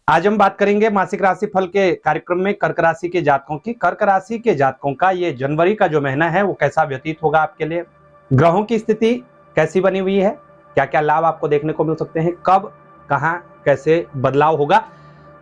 आज हम बात करेंगे मासिक राशि फल के कार्यक्रम में कर्क राशि के जातकों की। कर्क राशि के जातकों का ये जनवरी का जो महीना है वो कैसा व्यतीत होगा आपके लिए, ग्रहों की स्थिति कैसी बनी हुई है, क्या क्या लाभ आपको देखने को मिल सकते हैं, कब कहां कैसे बदलाव होगा,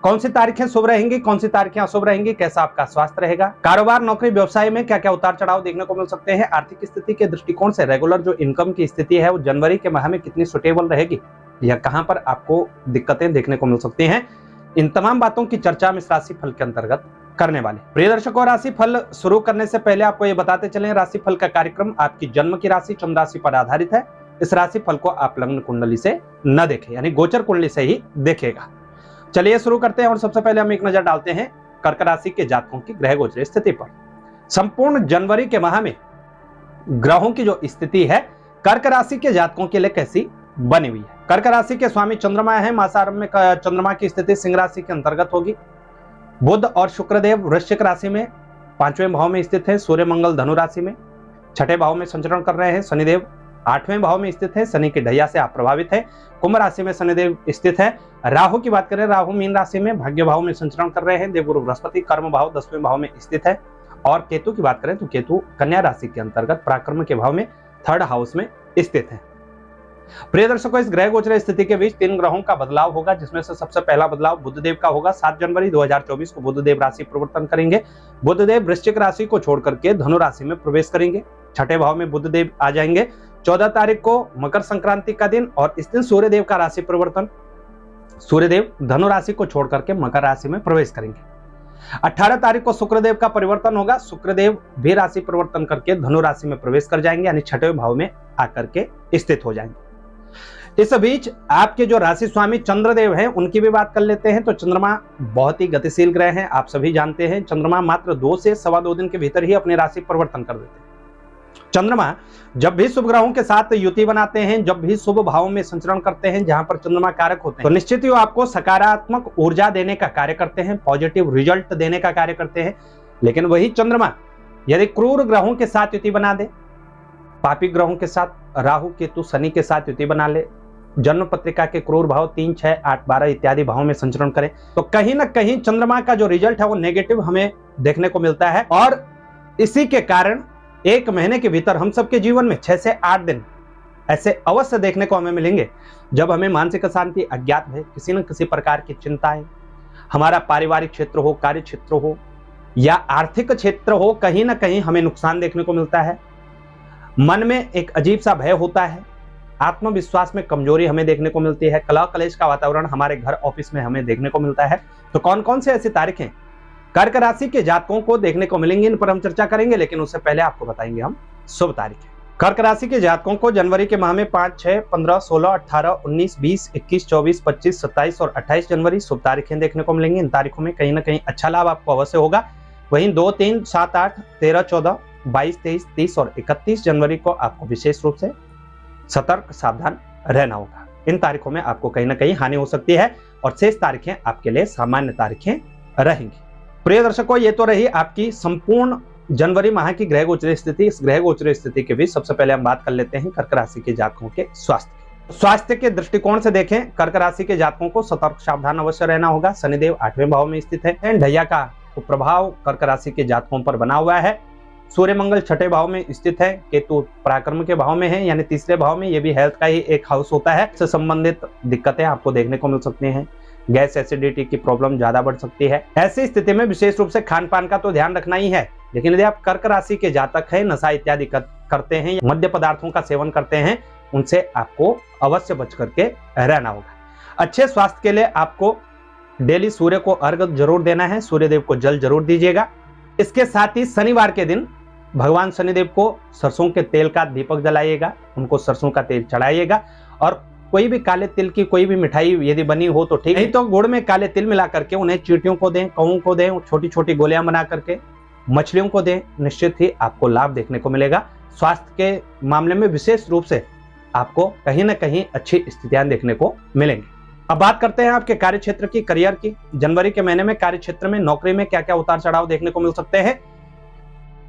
कौन सी तारीखें शुभ रहेंगी, कौन सी तारीखें अशुभ रहेंगी, कैसा आपका स्वास्थ्य रहेगा, कारोबार नौकरी व्यवसाय में क्या क्या उतार चढ़ाव देखने को मिल सकते हैं, आर्थिक स्थिति के दृष्टिकोण से रेगुलर जो इनकम की स्थिति है वो जनवरी के माह में कितनी सुटेबल रहेगी या कहां पर आपको दिक्कतें देखने को मिल सकती हैं। इन तमाम बातों की चर्चा हम इस राशि फल के अंतर्गत करने वाले। प्रिय दर्शकों, राशि फल शुरू करने से पहले आपको ये बताते चलें, राशि फल का कार्यक्रम आपकी जन्म की राशि चंद्र राशि पर आधारित है। इस राशि फल को आप लग्न कुंडली से न देखें, यानी गोचर कुंडली से ही देखेगा। चलिए शुरू करते हैं और सबसे पहले हम एक नजर डालते हैं कर्क राशि के जातकों की ग्रह गोचर स्थिति पर। संपूर्ण जनवरी के माह में ग्रहों की जो स्थिति है कर्क राशि के जातकों के लिए कैसी बनी हुई है। कर्क राशि के स्वामी चंद्रमा है। मासारंभ में चंद्रमा की स्थिति सिंह राशि के अंतर्गत होगी। बुध और शुक्रदेव वृश्चिक राशि में 5वें भाव में स्थित है। सूर्य मंगल धनु राशि में 6ठे भाव में संचरण कर रहे हैं। शनिदेव 8वें भाव में स्थित है। शनि की ढैया से आप प्रभावित है। कुंभ राशि में शनिदेव स्थित है। राहु की बात करें, राहु मीन राशि में भाग्य भाव में संचरण कर रहे हैं। देवगुरु बृहस्पति कर्म भाव 10वें भाव में स्थित है। और केतु की बात करें तो केतु कन्या राशि के अंतर्गत पराक्रम के भाव में 3rd हाउस में स्थित है। प्रिय दर्शकों, इस ग्रह गोचर स्थिति के बीच 3 ग्रहों का बदलाव होगा, जिसमें से सबसे पहला बदलाव बुधदेव का होगा। 7 जनवरी 2024 को बुधदेव राशि परिवर्तन करेंगे। बुधदेव वृश्चिक राशि को छोड़ करके धनु राशि में प्रवेश करेंगे। 6ठे भाव में बुधदेव आ जाएंगे। 14 तारीख को मकर संक्रांति का दिन और इस दिन सूर्यदेव का राशि परिवर्तन, सूर्यदेव धनु राशि को छोड़ करके मकर राशि में प्रवेश करेंगे। 18 तारीख को शुक्रदेव का परिवर्तन होगा। शुक्रदेव भी राशि परिवर्तन करके धनु राशि में प्रवेश कर जाएंगे, यानी 6ठे भाव में आकर के स्थित हो जाएंगे। इस बीच आपके जो राशि स्वामी चंद्रदेव हैं उनकी भी बात कर लेते हैं। तो चंद्रमा बहुत ही गतिशील ग्रह हैं, आप सभी जानते हैं। चंद्रमा मात्र 2 से सवा 2 दिन के भीतर ही अपनी राशि परिवर्तन कर देते हैं। चंद्रमा जब भी शुभ ग्रहों के साथ युति बनाते हैं, जब भी शुभ भावों में संचरण करते हैं जहां पर चंद्रमा कारक होते हैं, तो निश्चित ही वो आपको सकारात्मक ऊर्जा देने का कार्य करते हैं, पॉजिटिव रिजल्ट देने का कार्य करते हैं। लेकिन वही चंद्रमा यदि क्रूर ग्रहों के साथ युति बना दे, पापी ग्रहों के साथ राहु केतु शनि के साथ युति बना ले, जन्म पत्रिका के क्रूर भाव 3, 6, 8, 12 इत्यादि भावों में संचरण करें, तो कहीं ना कहीं चंद्रमा का जो रिजल्ट है वो नेगेटिव हमें देखने को मिलता है। और इसी के कारण 1 महीने के भीतर हम सबके जीवन में 6 से 8 दिन ऐसे अवश्य देखने को हमें मिलेंगे जब हमें मानसिक अशांति, अज्ञात है, किसी न किसी प्रकार की चिंताएं, हमारा पारिवारिक क्षेत्र हो, कार्य क्षेत्र हो या आर्थिक क्षेत्र हो, कहीं ना कहीं हमें नुकसान देखने को मिलता है। मन में एक अजीब सा भय होता है, आत्मविश्वास में कमजोरी हमें देखने को मिलती है, कलह कलेश का वातावरण हमारे घर ऑफिस में हमें देखने को मिलता है। तो कौन कौन से ऐसी तारीखें कर्क राशि के जातकों को देखने को मिलेंगी, इन पर हम चर्चा करेंगे। लेकिन उससे पहले आपको बताएंगे हम शुभ तारीखें। कर्क राशि के जातकों को जनवरी के माह में 5, 6, 15, 16, 18, 19, 20, 21, 24, 25, 27 और 28 जनवरी शुभ तारीखें देखने को मिलेंगी। इन तारीखों में कहीं ना कहीं अच्छा लाभ आपको अवश्य होगा। वहीं 2, 3, 7, 8, 13, 14, 22, 23, 30 और 31 जनवरी को आपको विशेष रूप से सतर्क सावधान रहना होगा। इन तारीखों में आपको कहीं ना कहीं हानि हो सकती है और शेष तारीखें आपके लिए सामान्य तारीखें रहेंगी। प्रिय दर्शकों, ये तो रही आपकी संपूर्ण जनवरी माह की ग्रह गोचर स्थिति। इस ग्रह गोचर स्थिति के बीच सबसे पहले हम बात कर लेते हैं कर्क राशि के जातकों के स्वास्थ्य के दृष्टिकोण से देखें, कर्क राशि के जातकों को सतर्क सावधान अवश्य रहना होगा। शनिदेव 8वें भाव में स्थित है। ढैया का प्रभाव कर्क राशि के जातकों पर बना हुआ है। सूर्य मंगल 6ठे भाव में स्थित है। केतु पराक्रम के भाव में है, यानी 3रे भाव में। ये भी हेल्थ का ही एक हाउस होता है। इससे संबंधित दिक्कतें आपको देखने को मिल सकती हैं। गैस एसिडिटी की प्रॉब्लम ज्यादा बढ़ सकती है। ऐसी स्थिति में विशेष रूप से खान पान का तो ध्यान रखना ही है। लेकिन यदि आप कर्क राशि के जातक हैं, नशा इत्यादि करते हैं, मद्य पदार्थों का सेवन करते हैं, उनसे आपको अवश्य बच करके रहना होगा। अच्छे स्वास्थ्य के लिए आपको डेली सूर्य को अर्घ जरूर देना है। सूर्यदेव को जल जरूर दीजिएगा। इसके साथ ही शनिवार के दिन भगवान शनिदेव को सरसों के तेल का दीपक जलाइएगा, उनको सरसों का तेल चढ़ाइएगा। और कोई भी काले तिल की कोई भी मिठाई यदि बनी हो तो ठीक, नहीं तो गुड़ में काले तिल मिला करके उन्हें चींटियों को दें, कौओं को दें, छोटी छोटी गोलियां बना करके मछलियों को दें। निश्चित ही आपको लाभ देखने को मिलेगा। स्वास्थ्य के मामले में विशेष रूप से आपको कहीं ना कहीं अच्छी स्थितियां देखने को मिलेंगी। अब बात करते हैं आपके कार्य क्षेत्र की, करियर की। जनवरी के महीने में कार्य क्षेत्र में, नौकरी में क्या क्या उतार चढ़ाव देखने को मिल सकते हैं।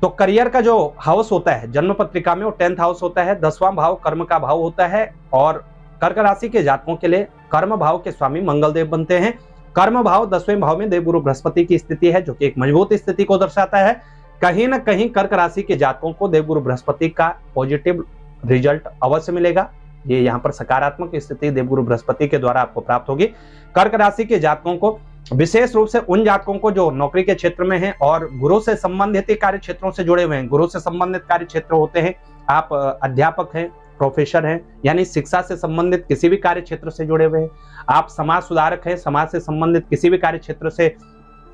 तो करियर का जो हाउस होता है जन्म पत्रिका में, वो 10th हाउस होता है। 10वां भाव कर्म का भाव होता है। और कर्क राशि के जातकों के लिए कर्म भाव के स्वामी मंगल देव बनते हैं। कर्म भाव 10वें भाव में देवगुरु बृहस्पति की स्थिति है, जो कि एक मजबूत स्थिति को दर्शाता है। कहीं ना कहीं कर्क राशि के जातकों को देवगुरु बृहस्पति का पॉजिटिव रिजल्ट अवश्य मिलेगा। ये यहाँ पर सकारात्मक स्थिति देवगुरु बृहस्पति के द्वारा आपको प्राप्त होगी। कर्क राशि के जातकों को, विशेष रूप से उन जातकों को जो नौकरी के क्षेत्र में हैं और गुरु से संबंधित कार्य क्षेत्रों से जुड़े हुए हैं, गुरु से संबंधित कार्य क्षेत्र होते हैं, आप अध्यापक हैं, प्रोफेसर हैं, यानी शिक्षा से संबंधित किसी भी कार्य क्षेत्र से जुड़े हुए हैं, आप समाज सुधारक हैं, समाज से संबंधित किसी भी कार्य क्षेत्र से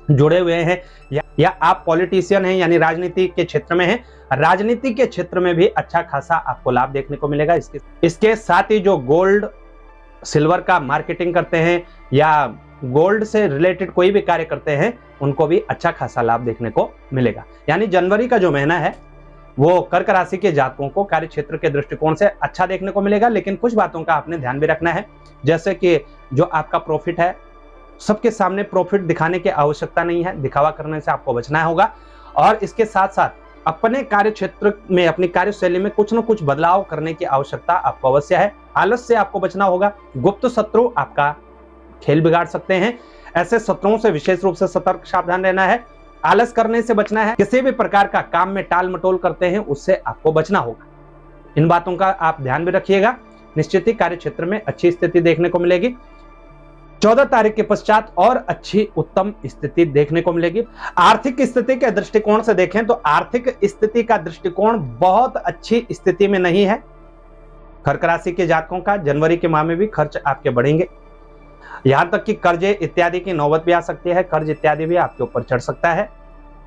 जुड़े हुए हैं, या आप पॉलिटिशियन हैं यानी राजनीति के क्षेत्र में हैं, राजनीति के क्षेत्र में भी अच्छा खासा आपको लाभ देखने को मिलेगा। इसके साथ ही जो गोल्ड सिल्वर का मार्केटिंग करते हैं या गोल्ड से रिलेटेड कोई भी कार्य करते हैं, उनको भी अच्छा खासा लाभ देखने को मिलेगा। यानी जनवरी का जो महीना है वो कर्क राशि के जातकों को कार्य क्षेत्र के दृष्टिकोण से अच्छा देखने को मिलेगा। लेकिन कुछ बातों का आपने ध्यान भी रखना है, जैसे कि जो आपका प्रॉफिट है, सबके सामने प्रॉफिट दिखाने की आवश्यकता नहीं है, दिखावा करने से आपको बचना होगा। और इसके साथ साथ अपने कार्य क्षेत्र में, अपनी कार्यशैली में कुछ न कुछ बदलाव करने की आवश्यकता आपको अवश्य है। आलस से आपको बचना होगा। गुप्त शत्रु आपका खेल बिगाड़ सकते हैं, ऐसे शत्रुओं से विशेष रूप से सतर्क सावधान रहना है। आलस करने से बचना है। किसी भी प्रकार का काम में टाल मटोल करते हैं, उससे आपको बचना होगा। इन बातों का आप ध्यान भी रखिएगा। निश्चित ही कार्य क्षेत्र में अच्छी स्थिति देखने को मिलेगी। 14 तारीख के पश्चात और अच्छी उत्तम स्थिति देखने को मिलेगी। आर्थिक स्थिति के दृष्टिकोण से देखें तो आर्थिक स्थिति का दृष्टिकोण बहुत अच्छी स्थिति में नहीं है। कर्क राशि के जातकों का जनवरी के माह में भी खर्च आपके बढ़ेंगे, यहां तक कि कर्जे इत्यादि की नौबत भी आ सकती है। कर्ज इत्यादि भी आपके ऊपर चढ़ सकता है,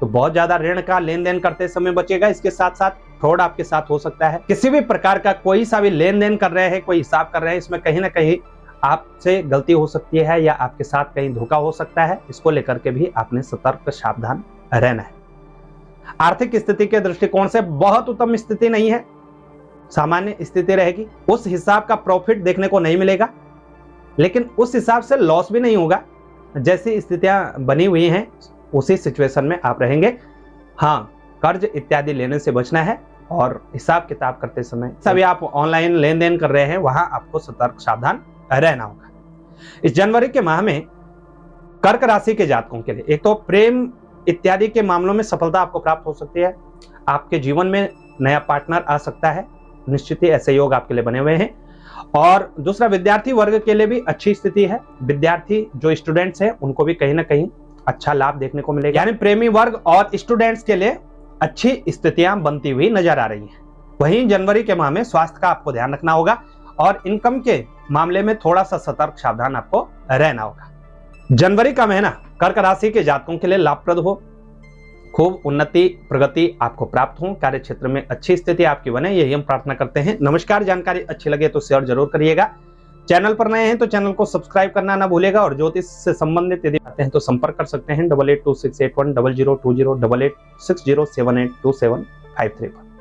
तो बहुत ज्यादा ऋण का लेन देन करते समय बचेगा। इसके साथ साथ फ्रॉड आपके साथ हो सकता है। किसी भी प्रकार का कोई सा भी लेन देन कर रहे हैं, कोई हिसाब कर रहे हैं, इसमें कहीं ना कहीं आपसे गलती हो सकती है या आपके साथ कहीं धोखा हो सकता है। इसको लेकर के भी आपने सतर्क सावधान रहना है। आर्थिक स्थिति के दृष्टिकोण से बहुत उत्तम स्थिति नहीं है, सामान्य स्थिति रहेगी। उस हिसाब का प्रॉफिट देखने को नहीं मिलेगा, लेकिन उस हिसाब से लॉस भी नहीं होगा। जैसी स्थितियां बनी हुई हैं उसी सिचुएशन में आप रहेंगे। हाँ, कर्ज इत्यादि लेने से बचना है और हिसाब किताब करते समय सभी आप ऑनलाइन लेन देन कर रहे हैं, वहां आपको सतर्क सावधान रहना होगा। इस जनवरी के माह में कर्क राशि के जातकों के लिए एक तो प्रेम इत्यादि के मामलों में सफलता आपको प्राप्त हो सकती है। आपके जीवन में नया पार्टनर आ सकता है, निश्चित ही ऐसे योग आपके लिए बने हुए हैं। और दूसरा, विद्यार्थी वर्ग के लिए भी अच्छी स्थिति है। विद्यार्थी जो स्टूडेंट्स हैं उनको भी कहीं ना कहीं अच्छा लाभ देखने को मिलेगा। यानी प्रेमी वर्ग और स्टूडेंट्स के लिए अच्छी स्थितियां बनती हुई नजर आ रही हैं। वहीं जनवरी के माह में स्वास्थ्य का आपको ध्यान रखना होगा और इनकम के मामले में थोड़ा सा सतर्क सावधान आपको रहना होगा। जनवरी का महीना कर्क राशि के जातकों के लिए लाभप्रद हो, खूब उन्नति प्रगति आपको प्राप्त हो, कार्य क्षेत्र में अच्छी स्थिति आपकी बने, यही हम प्रार्थना करते हैं। नमस्कार। जानकारी अच्छी लगे तो शेयर जरूर करिएगा। चैनल पर नए हैं तो चैनल को सब्सक्राइब करना ना भूलिएगा और ज्योतिष से संबंधित यदि आते हैं तो संपर्क कर सकते हैं 8826810020 8860782753 पर।